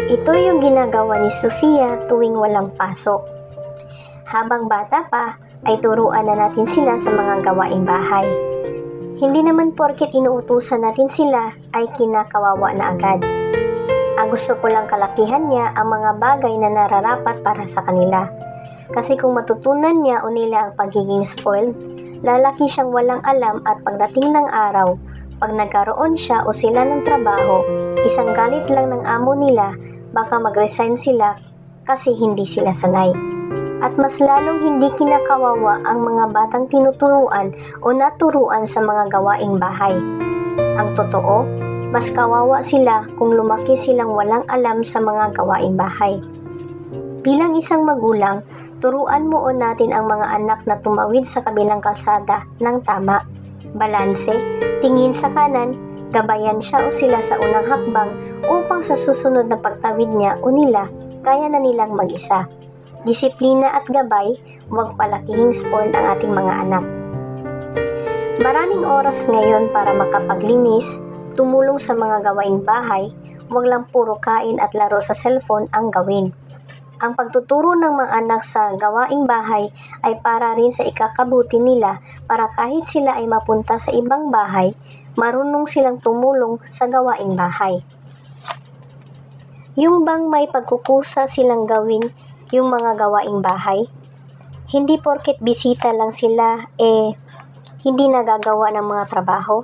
Ito yung ginagawa ni Sofia tuwing walang pasok. Habang bata pa, ay turuan na natin sila sa mga gawaing bahay. Hindi naman porket inuutusan natin sila ay kinakawawa na agad. Ang gusto ko lang kalakihan niya ang mga bagay na nararapat para sa kanila. Kasi kung matutunan niya o nila ang pagiging spoiled, lalaki siyang walang alam at pagdating ng araw, pag nagkaroon siya o sila ng trabaho, isang galit lang ng amo nila, baka mag-resign sila kasi hindi sila sanay. At mas lalong hindi kinakawawa ang mga batang tinuturuan o naturuan sa mga gawaing bahay. Ang totoo, mas kawawa sila kung lumaki silang walang alam sa mga gawaing bahay. Bilang isang magulang, turuan mo natin ang mga anak na tumawid sa kabilang kalsada ng tama. Balanse, tingin sa kanan, gabayan siya o sila sa unang hakbang upang sa susunod na pagtawid niya o nila, kaya na nilang mag-isa. Disiplina at gabay, huwag palakihing spoiled ang ating mga anak. Maraming oras ngayon para makapaglinis, tumulong sa mga gawaing bahay, huwag lang puro kain at laro sa cellphone ang gawin. Ang pagtuturo ng mga anak sa gawaing bahay ay para rin sa ikakabuti nila para kahit sila ay mapunta sa ibang bahay, marunong silang tumulong sa gawaing bahay. Yung bang may pagkukusa silang gawin yung mga gawaing bahay? Hindi porket bisita lang sila hindi nagagawa ng mga trabaho?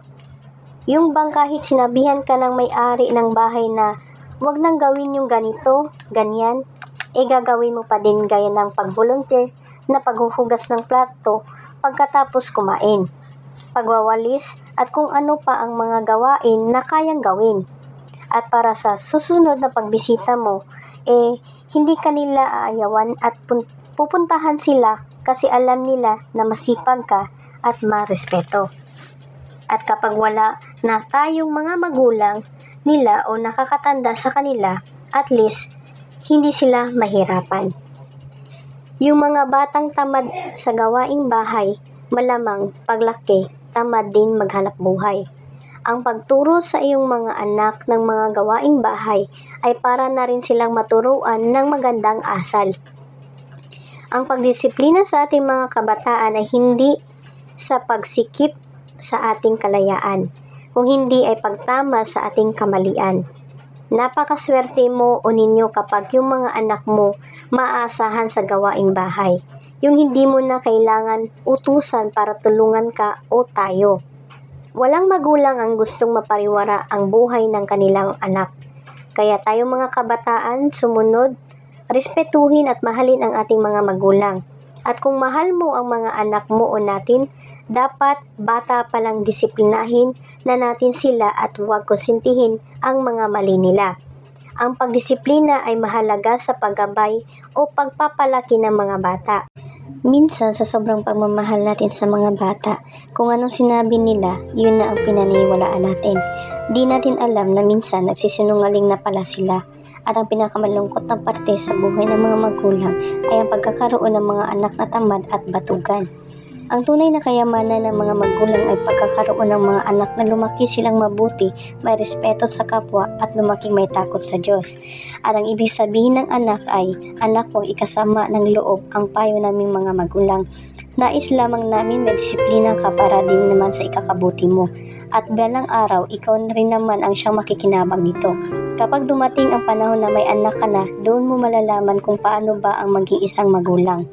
Yung bang kahit sinabihan ka ng may-ari ng bahay na wag nang gawin yung ganito, ganyan, gagawin mo pa din gaya ng pag-volunteer na paghuhugas ng plato pagkatapos kumain, pagwawalis at kung ano pa ang mga gawain na kayang gawin. At para sa susunod na pagbisita mo, hindi ka nila aayawan at pupuntahan sila kasi alam nila na masipag ka at marespeto. At kapag wala na tayong mga magulang nila o nakakatanda sa kanila, at least hindi sila mahirapan. Yung mga batang tamad sa gawaing bahay, malamang paglaki, tamad din maghanap buhay. Ang pagturo sa iyong mga anak ng mga gawaing bahay ay para na rin silang maturuan ng magandang asal. Ang pagdisiplina sa ating mga kabataan ay hindi sa pagsikip sa ating kalayaan, kung hindi ay pagtama sa ating kamalian. Napakaswerte mo o ninyo kapag yung mga anak mo maaasahan sa gawaing bahay. Yung hindi mo na kailangan utusan para tulungan ka o tayo. Walang magulang ang gustong mapariwara ang buhay ng kanilang anak. Kaya tayo mga kabataan, sumunod, respetuhin at mahalin ang ating mga magulang. At kung mahal mo ang mga anak mo o natin, dapat bata palang disiplinahin na natin sila at huwag konsintihin ang mga mali nila. Ang pagdisiplina ay mahalaga sa paggabay o pagpapalaki ng mga bata. Minsan sa sobrang pagmamahal natin sa mga bata, kung anong sinabi nila, yun na ang pinaniniwalaan natin. Di natin alam na minsan nagsisinungaling na pala sila. At ang pinakamalungkot na parte sa buhay ng mga magulang ay ang pagkakaroon ng mga anak na tamad at batugan. Ang tunay na kayamanan ng mga magulang ay pagkakaroon ng mga anak na lumaki silang mabuti, may respeto sa kapwa at lumaki may takot sa Diyos. At ang ibig sabihin ng anak ay, anak, huwag ikasama ng loob ang payo naming mga magulang. Nais lamang namin may disiplina ka para din naman sa ikakabuti mo. At balang araw, ikaw na rin naman ang siyang makikinabang nito. Kapag dumating ang panahon na may anak ka na, doon mo malalaman kung paano ba ang maging isang magulang.